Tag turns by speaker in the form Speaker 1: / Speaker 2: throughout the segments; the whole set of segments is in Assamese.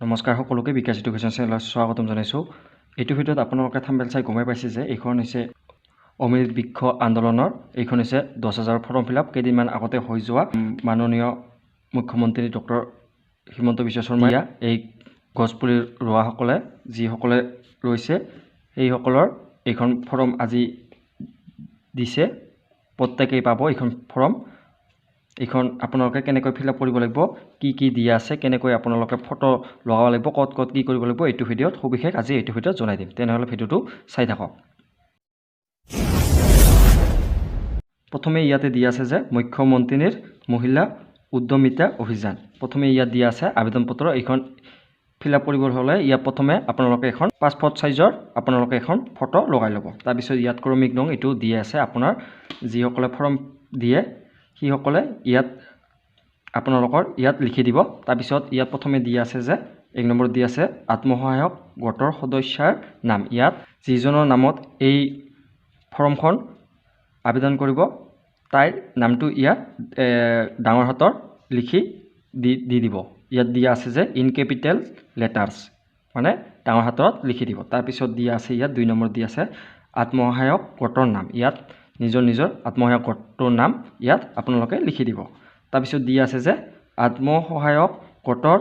Speaker 1: নমস্কাৰ সকলোকে বিকাশ এডুকেশ্যন চেনেলত স্বাগতম জনাইছোঁ। এইটো ভিডিঅ'ত আপোনালোকে থাম্বনেইল চাই গমাই পাইছে যে এইখন হৈছে অমৃত বৃক্ষ আন্দোলনৰ এইখন হৈছে 10,000 ফৰ্ম ফিল আপ কেইদিনমান আগতে হৈ যোৱা মাননীয় মুখ্যমন্ত্ৰী ডক্টৰ হিমন্ত বিশ্ব শৰ্মাই এই গছপুলি ৰোৱাসকলে যিসকলে ৰৈছে সেইসকলৰ এইখন ফৰ্ম আজি দিছে। প্ৰত্যেকেই পাব এইখন ফৰ্ম। এইখন আপোনালোকে কেনেকৈ ফিল আপ কৰিব লাগিব, কি দিয়া আছে, কেনেকৈ আপোনালোকে ফটো লগাব লাগিব, ক'ত কি কৰিব লাগিব, এইটো ভিডিঅ'ত সবিশেষ আজি এইটো ভিডিঅ'ত জনাই দিম। তেনেহ'লে ভিডিঅ'টো চাই থাকক। প্ৰথমে ইয়াতে দিয়া আছে যে মুখ্যমন্ত্ৰীৰ মহিলা উদ্যমিতা অভিযান। প্ৰথমে ইয়াত দিয়া আছে আবেদন পত্ৰ। এইখন ফিল আপ কৰিবলৈ হ'লে ইয়াত প্ৰথমে আপোনালোকে এখন পাছপৰ্ট সাইজৰ আপোনালোকে এখন ফটো লগাই ল'ব। তাৰপিছত ইয়াত ক্ৰমিক নং এইটো দিয়া আছে। আপোনাৰ যিসকলে ফৰ্ম দিয়ে সেইসকলে ইয়াত আপোনালোকৰ ইয়াত লিখি দিব। তাৰপিছত ইয়াত প্ৰথমে দিয়া আছে যে 1 নম্বৰত দিয়া আছে আত্মসহায়ক গোটৰ সদস্যাৰ নাম। ইয়াত যিজনৰ নামত এই ফৰ্মখন আবেদন কৰিব তাইৰ নামটো ইয়াত ডাঙৰ হাতৰ লিখি দি দিব। ইয়াত দিয়া আছে যে ইন কেপিটেল লেটাৰ্ছ মানে ডাঙৰ হাতত লিখি দিব। তাৰপিছত দিয়া আছে ইয়াত 2 নম্বৰত দিয়া আছে আত্মসহায়ক গোটৰ নাম। ইয়াত নিজৰ আত্মসহায়ক গোটৰ নাম ইয়াত আপোনালোকে লিখি দিব। তাৰপিছত দিয়া আছে যে আত্মসহায়ক গোটৰ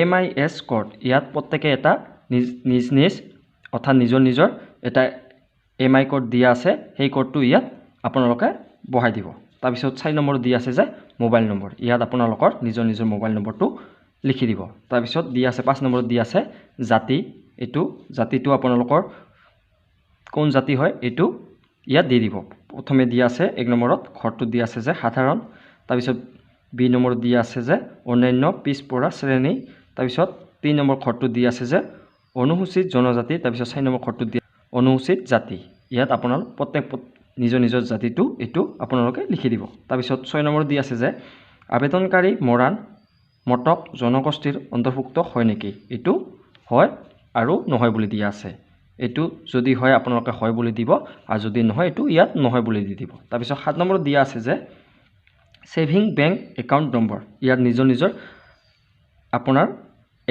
Speaker 1: MIS কোড। ইয়াত প্ৰত্যেকে এটা নিজ অৰ্থাৎ নিজৰ এটা MI কোড দিয়া আছে। সেই কোডটো ইয়াত আপোনালোকে বহাই দিব। তাৰপিছত 4 নম্বৰত দিয়া আছে যে মোবাইল নম্বৰ। ইয়াত আপোনালোকৰ নিজৰ মোবাইল নম্বৰটো লিখি দিব। তাৰপিছত দিয়া আছে 5 নম্বৰত দিয়া আছে জাতি। এইটো জাতিটো আপোনালোকৰ কোন জাতি হয় এইটো ইয়াত দি দিব। প্ৰথমে দিয়া আছে 1 নম্বৰত ঘৰটো দিয়া আছে যে সাধাৰণ। তাৰপিছত 2 নম্বৰত দিয়া আছে যে অন্যান্য পিছপৰা শ্ৰেণী। তাৰপিছত 3 নম্বৰ ঘৰটো দিয়া আছে যে অনুসূচিত জনজাতি। তাৰপিছত 4 নম্বৰ ঘৰটো দিয়া অনুসূচিত জাতি। ইয়াত আপোনালোক প্ৰত্যেক নিজৰ জাতিটো এইটো আপোনালোকে লিখি দিব। তাৰপিছত 6 নম্বৰত দিয়া আছে যে আবেদনকাৰী মৰাণ মটক জনগোষ্ঠীৰ অন্তৰ্ভুক্ত হয় নেকি। এইটো হয় আৰু নহয় বুলি দিয়া আছে। এইটো যদি হয় আপোনালোকে হয় বুলি দিব আৰু যদি নহয় এইটো ইয়াত নহয় বুলি দি দিব। তাৰপিছত 7 নম্বৰত দিয়া আছে যে ছেভিং বেংক একাউণ্ট নম্বৰ। ইয়াত নিজৰ আপোনাৰ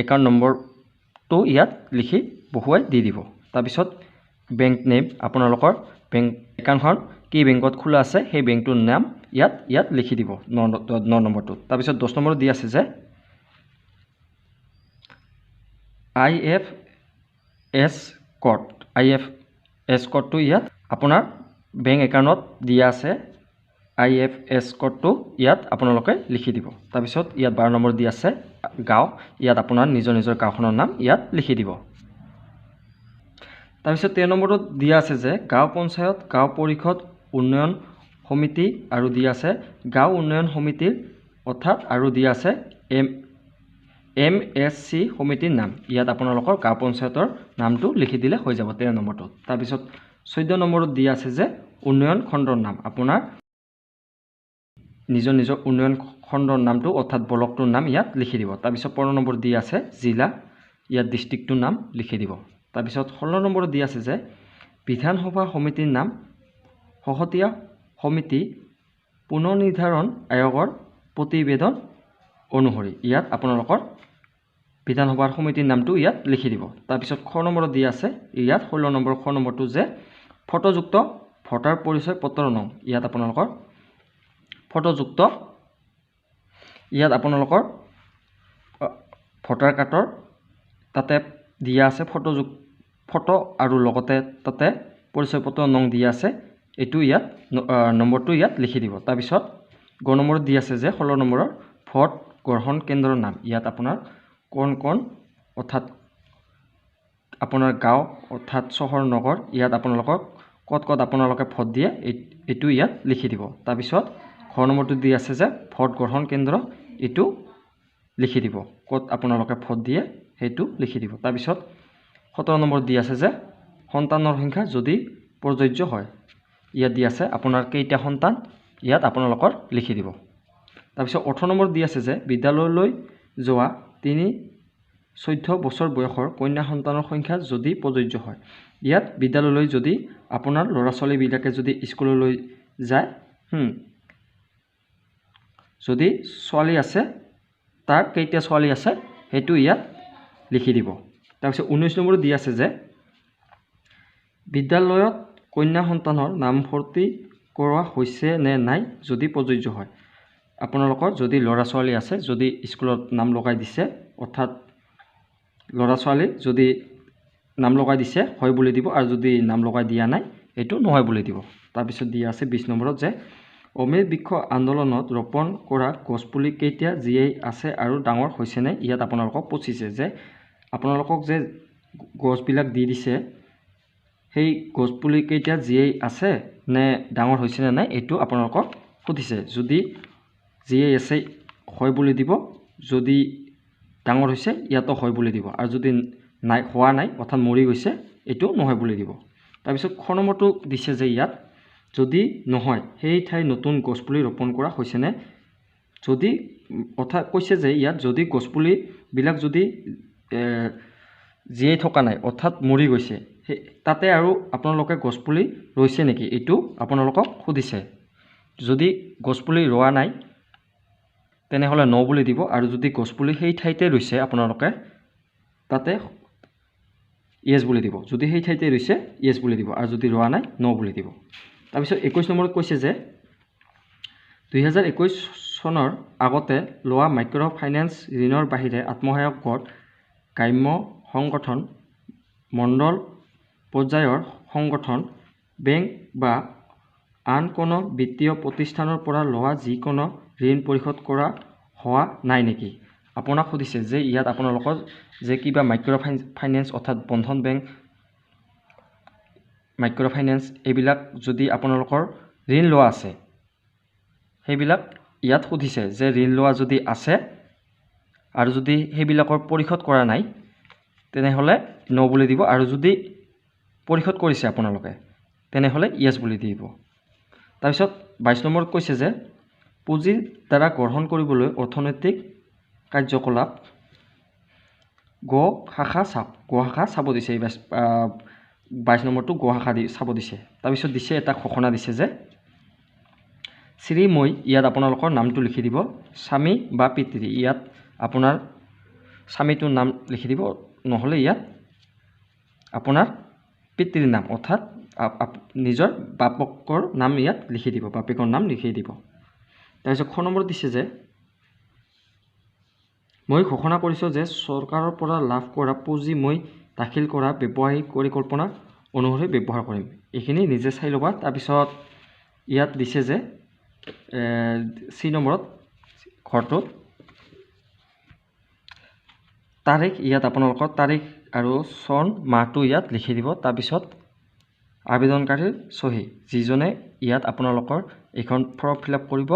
Speaker 1: একাউণ্ট নম্বৰটো ইয়াত লিখি বহুৱাই দি দিব। তাৰপিছত বেংক নেম আপোনালোকৰ বেংক একাউণ্টখন কি বেংকত খোলা আছে সেই বেংকটোৰ নাম ইয়াত লিখি দিব 9 নম্বৰটো। তাৰপিছত 10 নম্বৰত দিয়া আছে যে IFS কোড। IFS কোডটো ইয়াত আপোনাৰ বেংক একাউণ্টত দিয়া আছে। IFS কোডটো ইয়াত আপোনালোকে লিখি দিব। তাৰপিছত ইয়াত 12 নম্বৰ দিয়া আছে গাঁও। ইয়াত আপোনাৰ নিজৰ গাঁওখনৰ নাম ইয়াত লিখি দিব। তাৰপিছত 13 নম্বৰত দিয়া আছে যে গাঁও পঞ্চায়ত গাঁও পৰিষদ উন্নয়ন সমিতি আৰু দিয়া আছে গাঁও উন্নয়ন সমিতিৰ অৰ্থাৎ আৰু দিয়া আছে MSC সমিতিৰ নাম। ইয়াত আপোনালোকৰ গাঁও পঞ্চায়তৰ নামটো লিখি দিলে হৈ যাব 13 নম্বৰটো। তাৰপিছত 14 নম্বৰত দিয়া আছে যে উন্নয়ন খণ্ডৰ নাম। আপোনাৰ নিজৰ উন্নয়ন খণ্ডৰ নামটো অৰ্থাৎ ব্লকটোৰ নাম ইয়াত লিখি দিব। তাৰপিছত 15 নম্বৰত দিয়া আছে জিলা। ইয়াত ডিষ্ট্ৰিক্টটোৰ নাম লিখি দিব। তাৰপিছত 16 নম্বৰত দিয়া আছে যে বিধানসভা সমিতিৰ নাম শেহতীয়া সমিতি পুনৰ্নিৰ্ধাৰণ আয়োগৰ প্ৰতিবেদন অনুসৰি। ইয়াত আপোনালোকৰ বিধানসভাৰ সমিতিৰ নামটো ইয়াত লিখি দিব। তাৰপিছত খ নম্বৰত দিয়া আছে ইয়াত 16 নম্বৰ খ নম্বৰটো যে ফটোযুক্ত ভোটাৰ পৰিচয় পত্ৰ নং। ইয়াত আপোনালোকৰ ফটোযুক্ত ইয়াত আপোনালোকৰ ভোটাৰ কাৰ্ডৰ তাতে দিয়া আছে ফটো আৰু লগতে তাতে পৰিচয় পত্ৰ নং দিয়া আছে। এইটো ইয়াত নম্বৰটো ইয়াত লিখি দিব। তাৰপিছত গ নম্বৰত দিয়া আছে যে 16 নম্বৰৰ ভোট গ্ৰহণ কেন্দ্ৰৰ নাম। ইয়াত আপোনাৰ কোন অৰ্থাৎ আপোনাৰ গাঁও অৰ্থাৎ চহৰ নগৰ ইয়াত আপোনালোকৰ ক'ত আপোনালোকে ভোট দিয়ে এইটো ইয়াত লিখি দিব। তাৰপিছত ঘ নম্বৰটো দিয়া আছে যে ভোট গ্ৰহণ কেন্দ্ৰ এইটো লিখি দিব। ক'ত আপোনালোকে ভোট দিয়ে সেইটো লিখি দিব। তাৰপিছত 17 নম্বৰত দিয়া আছে যে সন্তানৰ সংখ্যা যদি প্ৰযোজ্য হয়। ইয়াত দিয়া আছে আপোনাৰ কেইটা সন্তান ইয়াত আপোনালোকৰ লিখি দিব। তাৰপিছত 18 নম্বৰত দিয়া আছে যে বিদ্যালয়লৈ যোৱা 3-14 বছৰ বয়সৰ কন্যা সন্তানৰ সংখ্যা যদি প্ৰযোজ্য হয়। ইয়াত বিদ্যালয়লৈ যদি আপোনাৰ ল'ৰা ছোৱালীবিলাকে যদি স্কুললৈ যায় যদি ছোৱালী আছে তাৰ কেইটা ছোৱালী আছে সেইটো ইয়াত লিখি দিব তাৰপিছত 19 নম্বৰত দি আছে যে বিদ্যালয়ত কন্যা সন্তানৰ নামভৰ্তি কৰোৱা হৈছে নে নাই যদি প্ৰযোজ্য হয় আপোনালোকৰ যদি ল'ৰা ছোৱালী আছে যদি স্কুলত নাম লগাই দিছে অৰ্থাৎ ল'ৰা ছোৱালী যদি নাম লগাই দিছে হয় বুলি দিব আৰু যদি নাম লগাই দিয়া নাই এইটো নহয় বুলি দিব তাৰপিছত দিয়া আছে 20 নম্বৰত যে অমৃত বৃক্ষ আন্দোলনত ৰোপণ কৰা গছপুলি কেইটা জীয়াই আছে আৰু ডাঙৰ হৈছে নে ইয়াত আপোনালোকক পুছিছে যে আপোনালোকক যে গছবিলাক দি দিছে সেই গছপুলি কেইটা জীয়াই আছে নে ডাঙৰ হৈছে নে নাই এইটো আপোনালোকক সুধিছে যদি জীয়াই আছে হয় বুলি দিব যদি ডাঙৰ হৈছে ইয়াতো হয় বুলি দিব আৰু যদি নাই হোৱা নাই অৰ্থাৎ মৰি গৈছে এইটো নহয় বুলি দিব তাৰপিছত খ নম্বৰটো দিছে যে ইয়াত যদি নহয় সেই ঠাই নতুন গছপুলি ৰোপণ কৰা হৈছে নে যদি অৰ্থাৎ কৈছে যে ইয়াত যদি গছপুলিবিলাক যদি জীয়াই থকা নাই অৰ্থাৎ মৰি গৈছে তাতে আৰু আপোনালোকে গছপুলি ৰুইছে নেকি এইটো আপোনালোকক সুধিছে যদি গছপুলি ৰোৱা নাই তেনেহ'লে ন বুলি দিব আৰু যদি গছপুলি সেই ঠাইতে ৰুইছে আপোনালোকে তাতে ইয়েছ বুলি দিব যদি সেই ঠাইতে ৰুইছে ইয়েছ বুলি দিব আৰু যদি ৰোৱা নাই ন বুলি দিব তাৰপিছত 21 নম্বৰত কৈছে যে 2021 চনৰ আগতে লোৱা মাইক্ৰ ফাইনেন্স ঋণৰ বাহিৰে আত্মসহায়ক গোট গ্ৰাম্য সংগঠন মণ্ডল পৰ্যায়ৰ সংগঠন বেংক বা আন কোনো বিত্তীয় প্ৰতিষ্ঠানৰ পৰা লোৱা যিকোনো ঋণ পৰিশোধ কৰা হোৱা নাই নেকি আপোনাক সুধিছে যে ইয়াত আপোনালোকৰ যে কিবা মাইক্ৰ ফাইনেন্স অৰ্থাৎ বন্ধন বেংক মাইক্ৰ ফাইনেন্স এইবিলাক যদি আপোনালোকৰ ঋণ লোৱা আছে সেইবিলাক ইয়াত সুধিছে যে ঋণ লোৱা যদি আছে আৰু যদি সেইবিলাকৰ পৰিশোধ কৰা নাই তেনেহ'লে ন বুলি দিব আৰু যদি পৰিশোধ কৰিছে আপোনালোকে তেনেহ'লে ইয়েছ বুলি দিব তাৰপিছত 22 নম্বৰত কৈছে যে পুঁজিৰ দ্বাৰা গ্ৰহণ কৰিবলৈ অৰ্থনৈতিক কাৰ্যকলাপ গ শাখা চাব দিছে 22 নম্বৰটো গ শাখা চাব দিছে তাৰপিছত দিছে এটা ঘোষণা দিছে যে শ্ৰীময় ইয়াত আপোনালোকৰ নামটো লিখি দিব স্বামী বা পিতৃ ইয়াত আপোনাৰ স্বামীটোৰ নাম লিখি দিব নহ'লে ইয়াত আপোনাৰ পিতৃৰ নাম অৰ্থাৎ নিজৰ বাপকৰ নাম ইয়াত লিখি দিব বাপেকৰ নাম লিখি দিব তাৰপিছত খ নম্বৰত দিছে যে মই ঘোষণা কৰিছোঁ যে চৰকাৰৰ পৰা লাভ কৰা পুঁজি মই দাখিল কৰা ব্যৱসায়িক পৰিকল্পনা অনুসৰি ব্যৱহাৰ কৰিম এইখিনি নিজে চাই ল'বা তাৰপিছত ইয়াত দিছে যে চি নম্বৰত ঘৰটোত তাৰিখ ইয়াত আপোনালোকৰ তাৰিখ আৰু চন মাহটো ইয়াত লিখি দিব তাৰপিছত আবেদনকাৰীৰ চহী যিজনে ইয়াত আপোনালোকৰ এইখন ফৰ্ম ফিল আপ কৰিব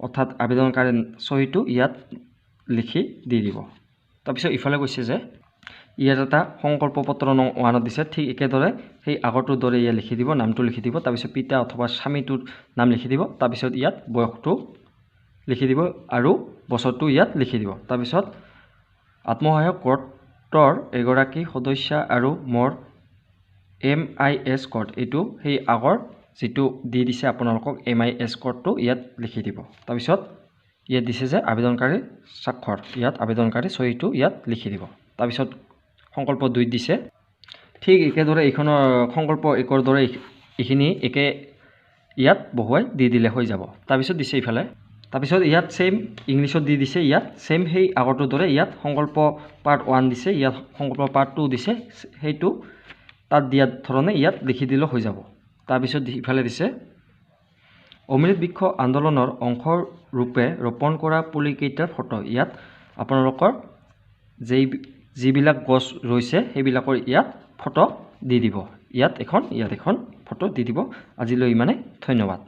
Speaker 1: অৰ্থাৎ আবেদনকাৰীৰ চহীটো ইয়াত লিখি দি দিব তাৰপিছত ইফালে কৈছে যে ইয়াত এটা সংকল্প পত্ৰ নং 1 দিছে ঠিক একেদৰে সেই আগৰটোৰ দৰে ইয়াত লিখি দিব নামটো লিখি দিব তাৰপিছত পিতা অথবা স্বামীটোৰ নাম লিখি দিব তাৰপিছত ইয়াত বয়সটো লিখি দিব আৰু বছৰটো ইয়াত লিখি দিব তাৰপিছত আত্মসহায়ক গোটৰ এগৰাকী সদস্য আৰু মোৰ MIS কোড এইটো সেই আগৰ যেটো দি দিছে আপোনালোকক MIS কোডটো ইয়াত লিখি দিব তাৰপিছত ইয়াত দিছে যে আবেদনকাৰী স্বাক্ষৰ ইয়াত আবেদনকাৰী চহীটো ইয়াত লিখি দিব তাৰপিছত সংকল্প 2 দিছে ঠিক একেদৰে এইখনৰ সংকল্প 1ৰ দৰে এইখিনি একে ইয়াত বহুৱাই দি দিলে হৈ যাব তাৰপিছত দিছে ইফালে তাৰপিছত ইয়াত সেম ইংলিছত দি দিছে ইয়াত সেম সেই আগৰটোৰ দৰে ইয়াত সংকল্প পাৰ্ট 1 দিছে ইয়াত সংকল্প পাৰ্ট 2 দিছে সেইটো তাত দিয়া ধৰণে ইয়াত লিখি দিলে হৈ যাব তাৰপিছত ইফালে দিছে অমৃত বৃক্ষ আন্দোলনৰ অংশ ৰূপে ৰোপণ কৰা পুলি কেইটাৰ ফটো ইয়াত আপোনালোকৰ যিবিলাক গছ ৰৈছে সেইবিলাকৰ ইয়াত ফটো দি দিব ইয়াত এখন ফটো দি দিব আজিলৈ ইমানে ধন্যবাদ